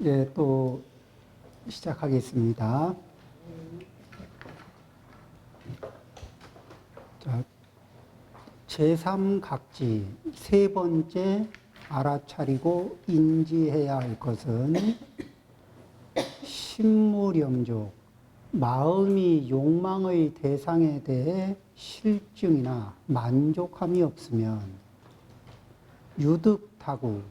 예, 또 시작하겠습니다. 자, 제3각지 세 번째 알아차리고 인지해야 할 것은 심무령족, 마음이 욕망의 대상에 대해 실증이나 만족함이 없으면 유득타구,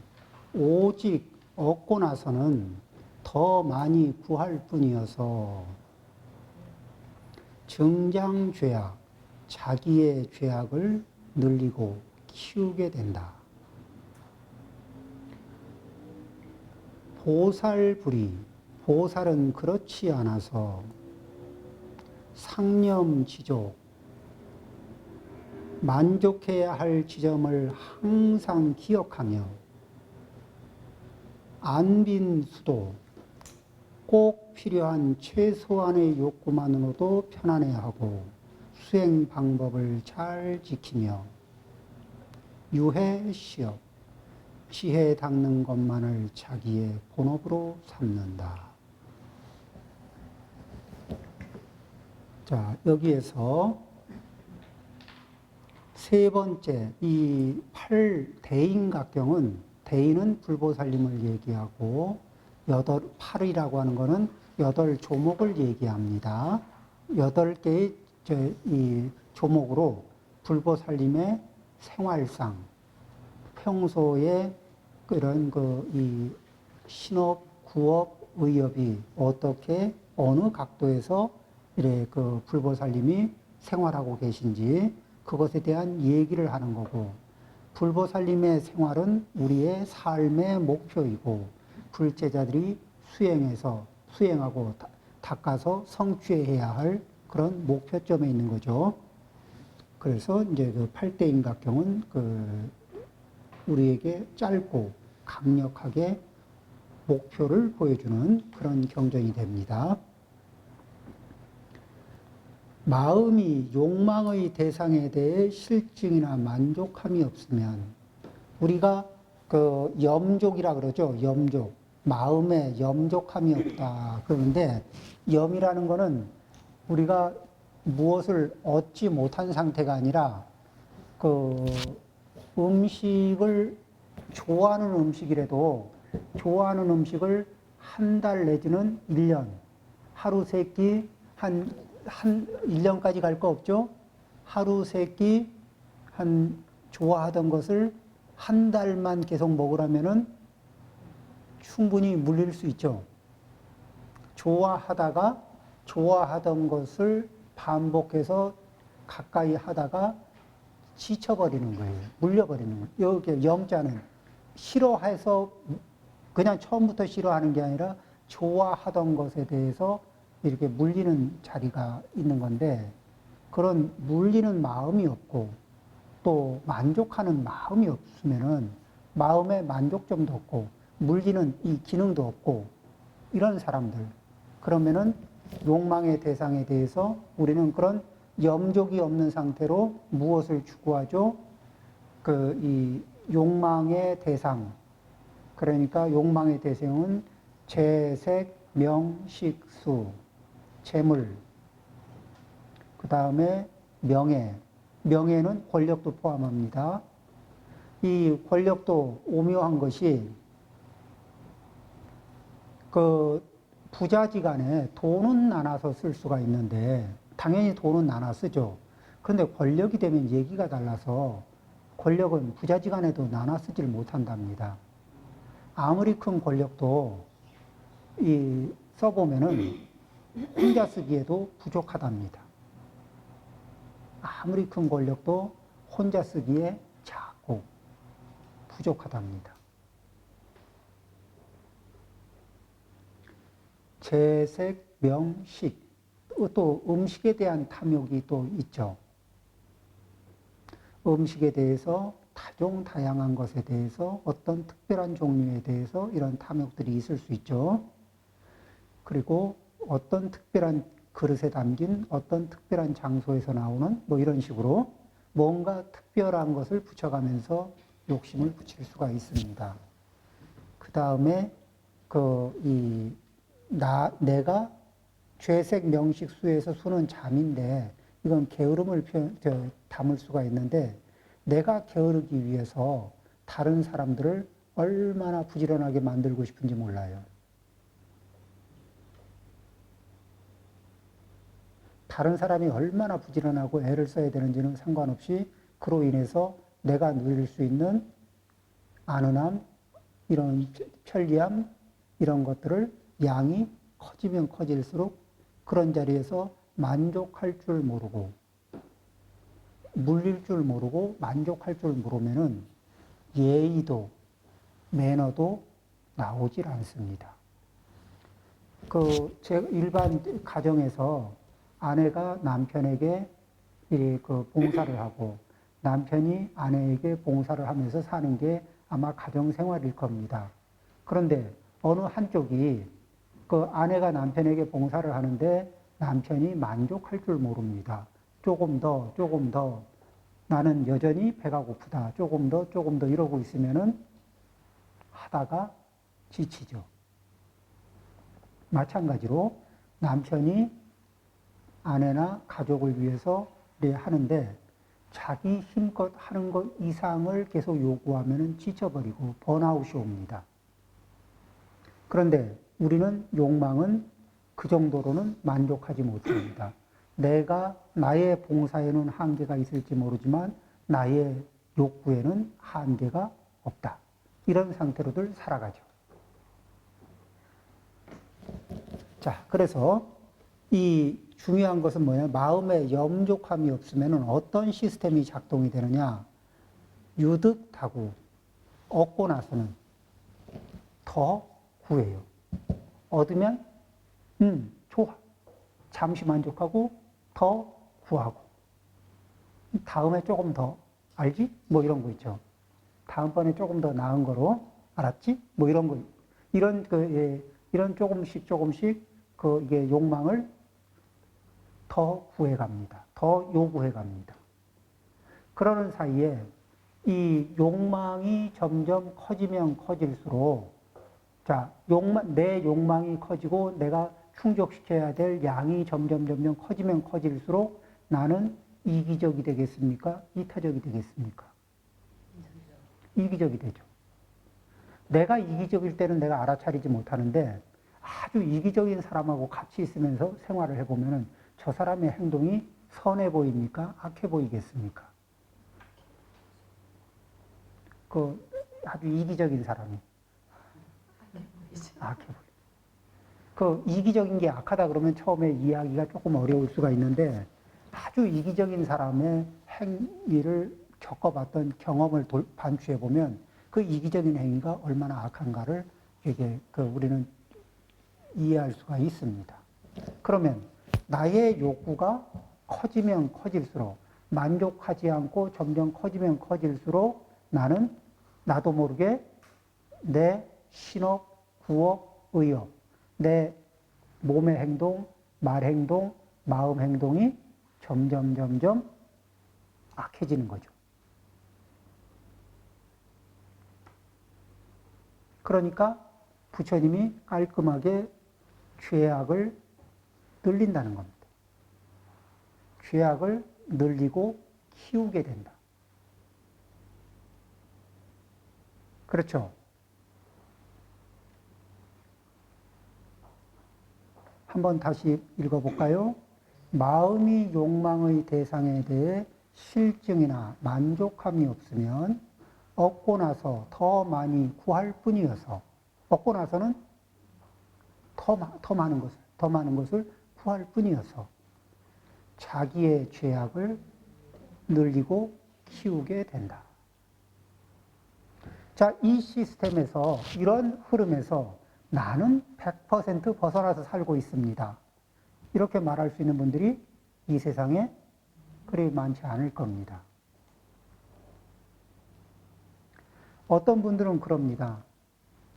오직 얻고 나서는 더 많이 구할 뿐이어서 증장죄악, 자기의 죄악을 늘리고 키우게 된다. 보살불이, 보살은 그렇지 않아서 상념지족, 만족해야 할 지점을 항상 기억하며 안빈수도, 꼭 필요한 최소한의 욕구만으로도 편안해하고 수행 방법을 잘 지키며 유해시업, 지혜 닦는 것만을 자기의 본업으로 삼는다. 자, 여기에서 세 번째, 이 8대인각경은, 대인은 불보살님을 얘기하고, 8이라고 하는 것은 8조목을 얘기합니다. 8개의 이 조목으로 불보살님의 생활상, 평소에 그런 이 신업, 구업, 의업이 어떻게, 어느 각도에서 이래 불보살님이 생활하고 계신지, 그것에 대한 얘기를 하는 거고, 불보살님의 생활은 우리의 삶의 목표이고, 불제자들이 수행하고 닦아서 성취해야 할 그런 목표점에 있는 거죠. 그래서 이제 8대인각경은 우리에게 짧고 강력하게 목표를 보여주는 그런 경전이 됩니다. 마음이 욕망의 대상에 대해 실증이나 만족함이 없으면, 우리가 염족이라 그러죠. 염족. 마음에 염족함이 없다. 그런데 염이라는 거는 우리가 무엇을 얻지 못한 상태가 아니라 음식을 좋아하는 음식이라도 좋아하는 음식을 한 달 내지는 1년, 하루 세 끼, 한 1년까지 갈 거 없죠? 하루 세 끼, 좋아하던 것을 한 달만 계속 먹으라면은 충분히 물릴 수 있죠. 좋아하던 것을 반복해서 가까이 하다가 지쳐버리는 거예요. 물려버리는 거예요. 여기 염자는 싫어해서 그냥 처음부터 싫어하는 게 아니라 좋아하던 것에 대해서 이렇게 물리는 자리가 있는 건데, 그런 물리는 마음이 없고 또 만족하는 마음이 없으면은 마음의 만족점도 없고 물리는 이 기능도 없고 이런 사람들, 그러면은 욕망의 대상에 대해서 우리는 그런 염족이 없는 상태로 무엇을 추구하죠? 이 욕망의 대상, 그러니까 욕망의 대상은 재색, 명, 식, 수, 재물, 그 다음에 명예, 명예는 권력도 포함합니다. 이 권력도 오묘한 것이 부자지간에 돈은 나눠서 쓸 수가 있는데, 당연히 돈은 나눠 쓰죠. 그런데 권력이 되면 얘기가 달라서 권력은 부자지간에도 나눠 쓰질 못한답니다. 아무리 큰 권력도 써보면은 혼자 쓰기에도 부족하답니다. 아무리 큰 권력도 혼자 쓰기에 작고 부족하답니다. 재색, 명, 식, 또 음식에 대한 탐욕이 또 있죠. 음식에 대해서 다종다양한 것에 대해서 어떤 특별한 종류에 대해서 이런 탐욕들이 있을 수 있죠. 그리고 어떤 특별한 그릇에 담긴 어떤 특별한 장소에서 나오는 이런 식으로 뭔가 특별한 것을 붙여가면서 욕심을 붙일 수가 있습니다. 그 다음에 내가 죄색 명식 수에서 수는 잠인데, 이건 게으름을 담을 수가 있는데, 내가 게으르기 위해서 다른 사람들을 얼마나 부지런하게 만들고 싶은지 몰라요. 다른 사람이 얼마나 부지런하고 애를 써야 되는지는 상관없이 그로 인해서 내가 누릴 수 있는 안은함, 이런 편리함, 이런 것들을 양이 커지면 커질수록 그런 자리에서 만족할 줄 모르고, 물릴 줄 모르고 만족할 줄 모르면은 예의도 매너도 나오질 않습니다. 제 일반 가정에서 아내가 남편에게 봉사를 하고 남편이 아내에게 봉사를 하면서 사는 게 아마 가정생활일 겁니다. 그런데 어느 한쪽이 아내가 남편에게 봉사를 하는데 남편이 만족할 줄 모릅니다. 조금 더, 나는 여전히 배가 고프다. 조금 더 이러고 있으면은 하다가 지치죠. 마찬가지로 남편이 아내나 가족을 위해서 하는데 자기 힘껏 하는 것 이상을 계속 요구하면 지쳐버리고 번아웃이 옵니다. 그런데 우리는 욕망은 그 정도로는 만족하지 못합니다. 나의 봉사에는 한계가 있을지 모르지만 나의 욕구에는 한계가 없다. 이런 상태로들 살아가죠. 자, 그래서 이 중요한 것은 뭐냐? 마음에 염족함이 없으면 어떤 시스템이 작동이 되느냐? 유득하고 얻고 나서는 더 구해요. 얻으면 좋아. 잠시 만족하고 더 구하고 다음에 조금 더 알지? 뭐 이런 거 있죠. 다음번에 조금 더 나은 거로 알았지? 뭐 이런 거 이런 조금씩 이게 욕망을 더 구해갑니다. 더 요구해갑니다. 그러는 사이에 이 욕망이 점점 커지면 커질수록 내 욕망이 커지고 내가 충족시켜야 될 양이 점점 커지면 커질수록 나는 이기적이 되겠습니까? 이타적이 되겠습니까? 이기적이 되죠. 내가 이기적일 때는 내가 알아차리지 못하는데 아주 이기적인 사람하고 같이 있으면서 생활을 해보면은 저 사람의 행동이 선해 보입니까? 악해 보이겠습니까? 아주 이기적인 사람이 악해 보여. 이기적인 게 악하다 그러면 처음에 이해하기가 조금 어려울 수가 있는데 아주 이기적인 사람의 행위를 겪어봤던 경험을 반추해 보면 그 이기적인 행위가 얼마나 악한가를 우리는 이해할 수가 있습니다. 그러면 나의 욕구가 커지면 커질수록 만족하지 않고 점점 커지면 커질수록 나는 나도 모르게 내 신업, 구업, 의업, 내 몸의 행동, 말 행동, 마음 행동이 점점 악해지는 거죠. 그러니까 부처님이 깔끔하게 죄악을 늘린다는 겁니다. 죄악을 늘리고 키우게 된다. 그렇죠? 한번 다시 읽어볼까요? 마음이 욕망의 대상에 대해 실증이나 만족함이 없으면 얻고 나서 더 많이 구할 뿐이어서 얻고 나서는 더 많은 것을 구할 뿐이어서 자기의 죄악을 늘리고 키우게 된다. 자, 이 시스템에서 이런 흐름에서 나는 100% 벗어나서 살고 있습니다. 이렇게 말할 수 있는 분들이 이 세상에 그리 많지 않을 겁니다. 어떤 분들은 그럽니다.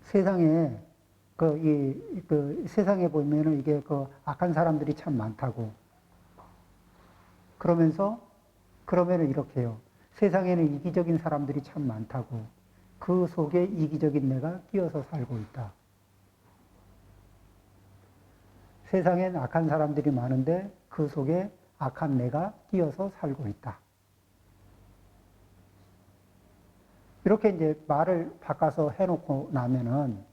세상에 세상에 보면은 이게 악한 사람들이 참 많다고. 그러면은 이렇게 해요. 세상에는 이기적인 사람들이 참 많다고. 그 속에 이기적인 내가 끼어서 살고 있다. 세상엔 악한 사람들이 많은데 그 속에 악한 내가 끼어서 살고 있다. 이렇게 이제 말을 바꿔서 해놓고 나면은,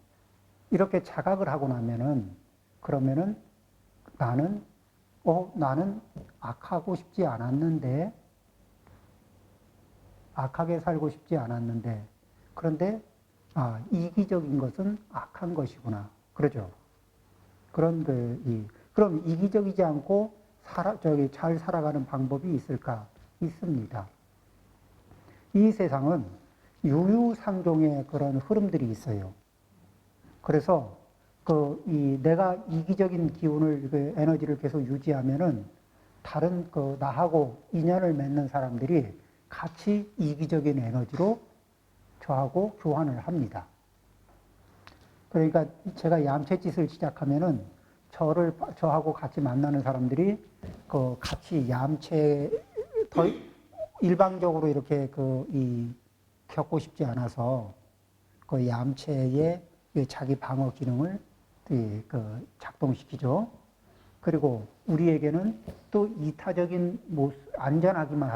이렇게 자각을 하고 나면은, 그러면은 나는 악하고 싶지 않았는데, 악하게 살고 싶지 않았는데, 그런데, 이기적인 것은 악한 것이구나. 그러죠. 그럼 이기적이지 않고 잘 살아가는 방법이 있을까? 있습니다. 이 세상은 유유상종의 그런 흐름들이 있어요. 그래서 내가 이기적인 기운을, 에너지를 계속 유지하면은 다른 나하고 인연을 맺는 사람들이 같이 이기적인 에너지로 저하고 교환을 합니다. 그러니까 제가 얌체짓을 시작하면은 저하고 같이 만나는 사람들이 같이 더 일방적으로 이렇게 겪고 싶지 않아서 얌체의 자기 방어 기능을 작동시키죠. 그리고 우리에게는 또 이타적인 안전하기만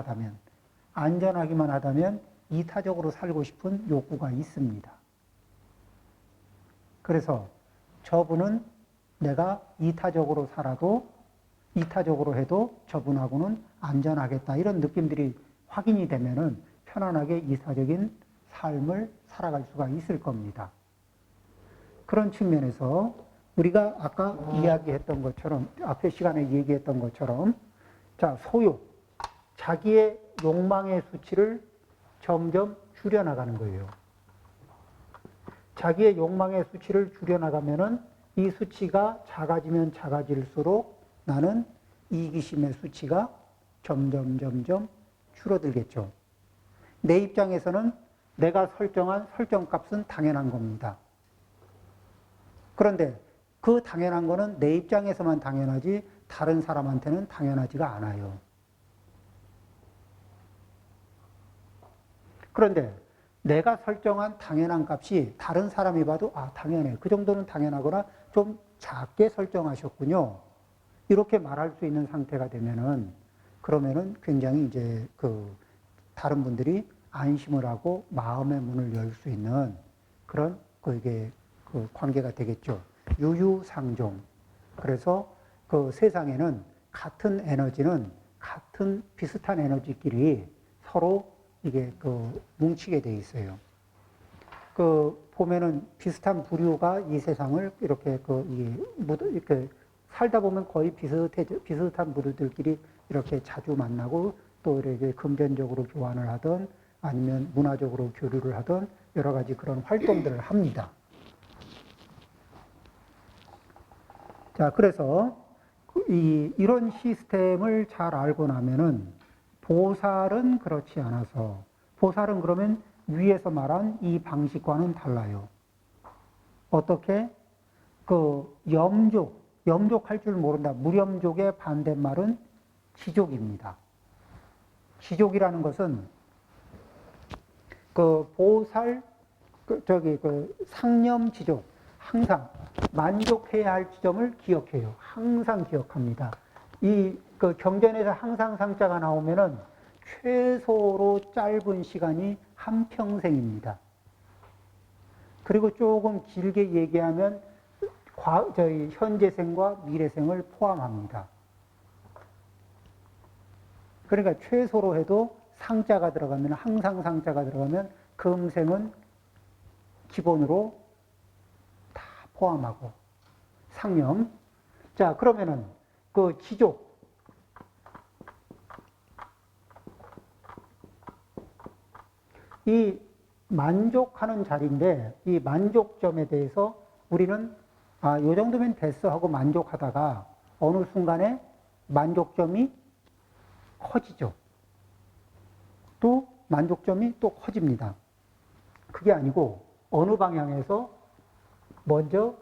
하다면 이타적으로 살고 싶은 욕구가 있습니다. 그래서 저분은 내가 이타적으로 해도 저분하고는 안전하겠다. 이런 느낌들이 확인이 되면은 편안하게 이타적인 삶을 살아갈 수가 있을 겁니다. 그런 측면에서 우리가 아까 이야기했던 것처럼, 앞에 시간에 얘기했던 것처럼, 소욕, 자기의 욕망의 수치를 점점 줄여나가는 거예요. 자기의 욕망의 수치를 줄여나가면은 이 수치가 작아지면 작아질수록 나는 이기심의 수치가 점점 줄어들겠죠. 내 입장에서는 내가 설정한 설정값은 당연한 겁니다. 그런데 그 당연한 거는 내 입장에서만 당연하지 다른 사람한테는 당연하지가 않아요. 그런데 내가 설정한 당연한 값이 다른 사람이 봐도 당연해. 그 정도는 당연하거나 좀 작게 설정하셨군요. 이렇게 말할 수 있는 상태가 되면은, 그러면은 굉장히 이제 다른 분들이 안심을 하고 마음의 문을 열 수 있는 그런 관계가 되겠죠. 유유상종. 그래서 세상에는 같은 에너지는 비슷한 에너지끼리 서로 이게 뭉치게 돼 있어요. 보면은 비슷한 부류가 이 세상을 이렇게 살다 보면 거의 비슷한 부류들끼리 이렇게 자주 만나고 또 이렇게 금전적으로 교환을 하든 아니면 문화적으로 교류를 하든 여러 가지 그런 활동들을 합니다. 자, 그래서 이런 시스템을 잘 알고 나면은 보살은 그렇지 않아서, 보살은 그러면 위에서 말한 이 방식과는 달라요. 어떻게? 염족할 줄 모른다. 무염족의 반대말은 지족입니다. 지족이라는 것은 보살, 상념지족, 항상 만족해야 할 지점을 기억해요. 항상 기억합니다. 경전에서 항상 상자가 나오면은 최소로 짧은 시간이 한평생입니다. 그리고 조금 길게 얘기하면 현재생과 미래생을 포함합니다. 그러니까 최소로 해도 상자가 들어가면, 항상 상자가 들어가면 금생은 기본으로 다 포함하고, 상념. 자, 그러면은 지족. 이 만족하는 자리인데, 이 만족점에 대해서 우리는 요 정도면 됐어 하고 만족하다가 어느 순간에 만족점이 커지죠. 또 만족점이 또 커집니다. 그게 아니고 어느 방향에서 먼저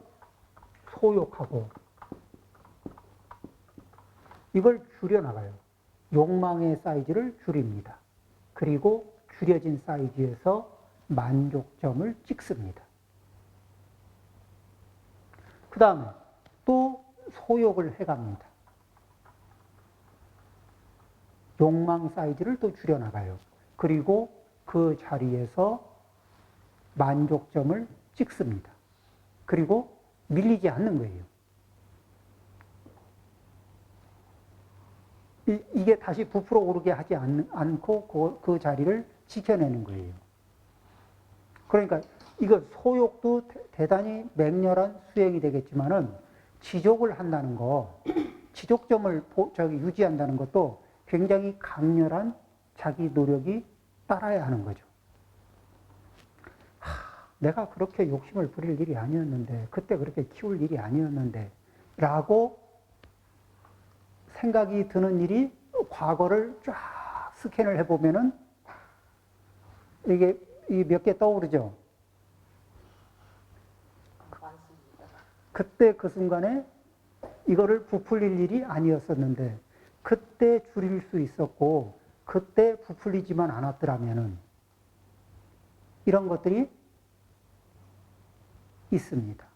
소욕하고 이걸 줄여나가요. 욕망의 사이즈를 줄입니다. 그리고 줄여진 사이즈에서 만족점을 찍습니다. 그 다음에 또 소욕을 해갑니다. 욕망 사이즈를 또 줄여나가요. 그리고 그 자리에서 만족점을 찍습니다. 그리고 밀리지 않는 거예요. 이게 다시 부풀어 오르게 하지 않고 그 자리를 지켜내는 거예요. 그러니까 이거 소욕도 대단히 맹렬한 수행이 되겠지만은 지족을 한다는 거, 지족점을 유지한다는 것도 굉장히 강렬한 자기 노력이 따라야 하는 거죠. 내가 그렇게 욕심을 부릴 일이 아니었는데, 그때 그렇게 키울 일이 아니었는데, 라고 생각이 드는 일이 과거를 쫙 스캔을 해보면은 이게 몇 개 떠오르죠? 그때 그 순간에 이거를 부풀릴 일이 아니었었는데, 그때 줄일 수 있었고, 그때 부풀리지만 않았더라면은, 이런 것들이 있습니다.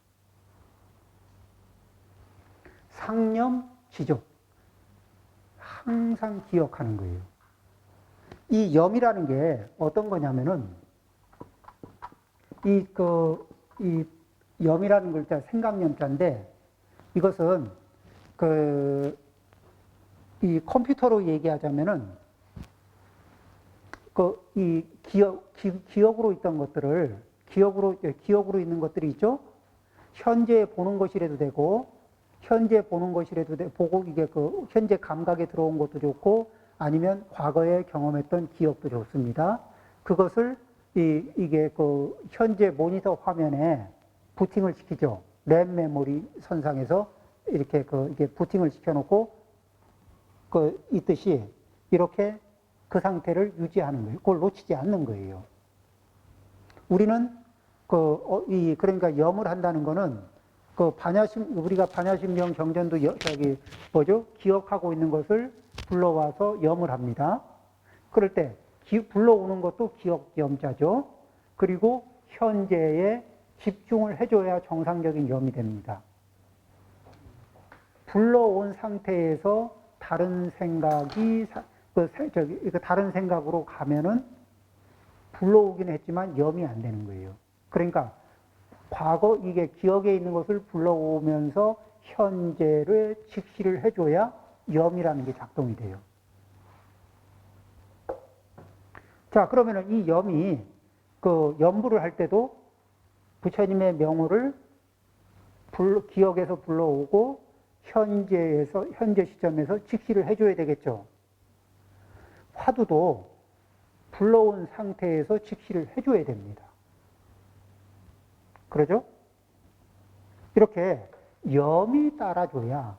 상념, 지족. 항상 기억하는 거예요. 이 염이라는 게 어떤 거냐면은, 이 염이라는 글자, 생각염자인데, 이것은 이 컴퓨터로 얘기하자면은, 이 기억으로 있던 것들을, 기억으로 있는 것들이 있죠? 현재 보는 것이라도 되고, 현재 보는 것이라도 보고 이게 현재 감각에 들어온 것도 좋고, 아니면 과거에 경험했던 기억도 좋습니다. 그것을 이게 현재 모니터 화면에 부팅을 시키죠. 램 메모리 선상에서 이렇게 이게 부팅을 시켜놓고, 있듯이 이렇게 그 상태를 유지하는 거예요. 그걸 놓치지 않는 거예요. 우리는 그러니까 염을 한다는 거는 우리가 반야심령 경전도 기억하고 있는 것을 불러와서 염을 합니다. 그럴 때 불러오는 것도 기억 염자죠. 그리고 현재에 집중을 해줘야 정상적인 염이 됩니다. 불러온 상태에서 다른 생각이 다른 생각으로 가면은 불러오긴 했지만 염이 안 되는 거예요. 그러니까 과거 이게 기억에 있는 것을 불러오면서 현재를 직시를 해줘야 염이라는 게 작동이 돼요. 자, 그러면은 이 염이 염불을 할 때도 부처님의 명호를 기억에서 불러오고 현재 시점에서 직시를 해줘야 되겠죠. 화두도 불러온 상태에서 직시를 해줘야 됩니다. 그러죠? 이렇게 염이 따라줘야,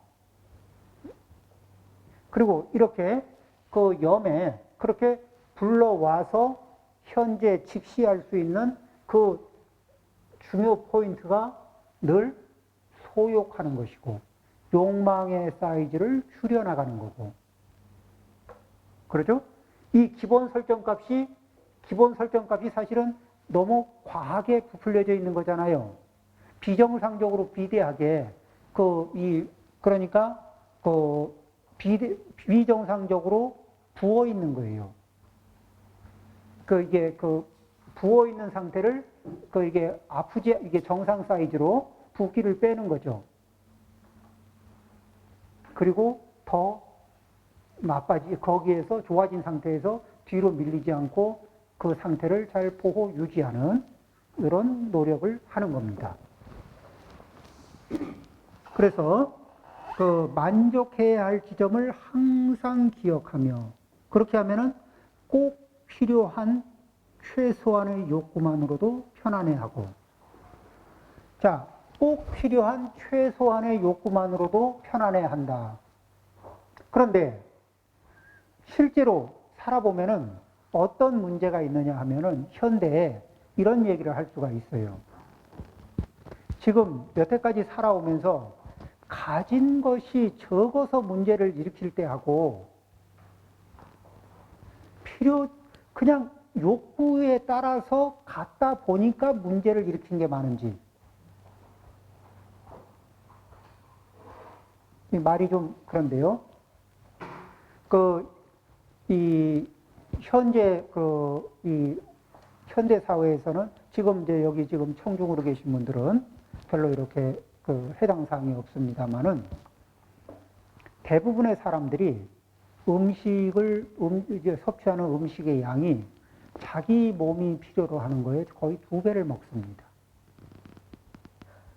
그리고 이렇게 그 염에 그렇게 불러와서 현재 직시할 수 있는 그 중요 포인트가 늘 소욕하는 것이고, 욕망의 사이즈를 줄여나가는 거고. 그러죠? 이 기본 설정값이 사실은 너무 과하게 부풀려져 있는 거잖아요. 비정상적으로 비대하게, 그러니까, 비정상적으로 부어 있는 거예요. 이게 부어 있는 상태를, 이게 정상 사이즈로 붓기를 빼는 거죠. 그리고 더 거기에서 좋아진 상태에서 뒤로 밀리지 않고 그 상태를 잘 보호 유지하는 이런 노력을 하는 겁니다. 그래서 만족해야 할 지점을 항상 기억하며, 그렇게 하면은 꼭 필요한 최소한의 욕구만으로도 편안해하고, 자, 꼭 필요한 최소한의 욕구만으로도 편안해한다. 그런데 실제로 살아보면은 어떤 문제가 있느냐 하면은 현대에 이런 얘기를 할 수가 있어요. 지금 여태까지 살아오면서 가진 것이 적어서 문제를 일으킬 때 하고, 그냥 욕구에 따라서 갖다 보니까 문제를 일으킨 게 많은지, 이 말이 좀 그런데요. 이 현재 이 현대 사회에서는 지금 이제 여기 지금 청중으로 계신 분들은 별로 이렇게 해당 사항이 없습니다만은 대부분의 사람들이 이제 섭취하는 음식의 양이 자기 몸이 필요로 하는 거에 거의 2배를 먹습니다.